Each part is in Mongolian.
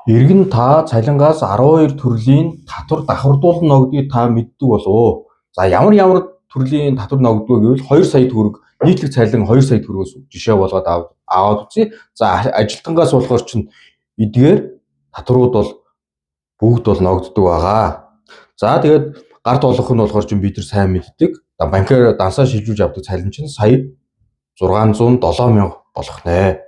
Иргэн та цалингаас 12 төрлийн татвар давхардуулан ногдгийг та мэддэг болов. За ямар төрлийн татвар ногддог гэвэл 2 сая төгрөг нийтлэг цалин 2 сая төгрөгөөс жишээ болгоод аваад үзье. За ажилтангаас болохоор чинь эдгээр татварууд бол бүгд бол ногддог байгаа. За тэгээд гарт олох нь болохоор чинь бид нар сайн мэддэг. Банкээр дансаа шилжүүлж авдаг цалин чинь сая 607 мянга болох нэ.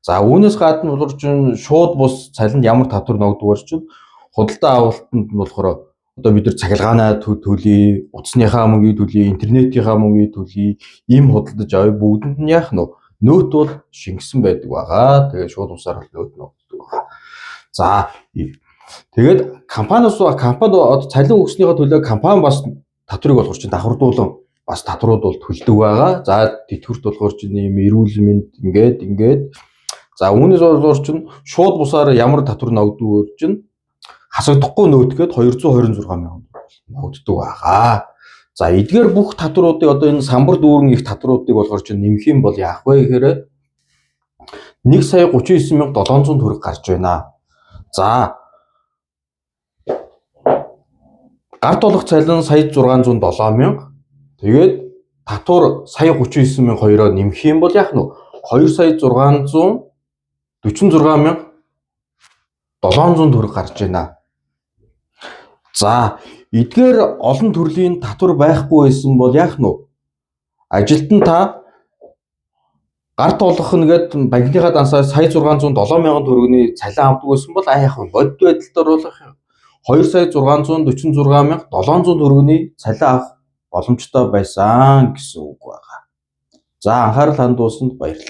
За үүнээс гадна болохоор чинь шууд бус цалинд ямар татвар ногддог чинь худалдаа авалтанд нь болохоор одоо бид нар цахилгаанаа төлье, утасныхаа мөнгийг төлье, интернетийнхаа мөнгийг төлье, ийм худалдаж авъя бүгдэнд нь яах нь нөөт бол шингэсэн байдаг байгаа. Тэгээд шууд усаар нөөт ногддог байгаа. За тэгээд компани одоо цалин өгснийхаа төлөө компани бас татварыг болохоор чинь давхардуулан бас татварууд бол төлдөг байгаа. За тэтгэврт болохоор чинь ийм эрүүл мэнд ингээд за үүнээс болохоор чинь шууд бусаар ямар татвар ногддог чинь хасагдахгүй нөөтгээд 226 мянга ногддог байгаа. За эдгээр бүх татваруудыг одоо энэ самбар дүүрэн их татваруудыг болохоор чинь нэмэх юм бол яах вэ гэхээр 1,39,700 төгрөг гарч байна. За гарт олох цалин сая 607 мянга. Тэгээд татвар сая 39,200-оор нэмэх юм бол яах нь 2 сая 646,700 төгрөг гарч байна. За эдгээр олон төрлийн татвар байхгүй байсан бол яах нь ажилтан та гарт олох нэгэд банкныхаа дансаа сая 607 мянган төгрөгийн цалин авдаг байсан бол яах вэ? Бодит байдалд оруулах 2 сая 646,700 төгрөгийн цалин авах боломжтой байсан гэсэн үг байна. За анхаарал хандуулсанд баярлалаа.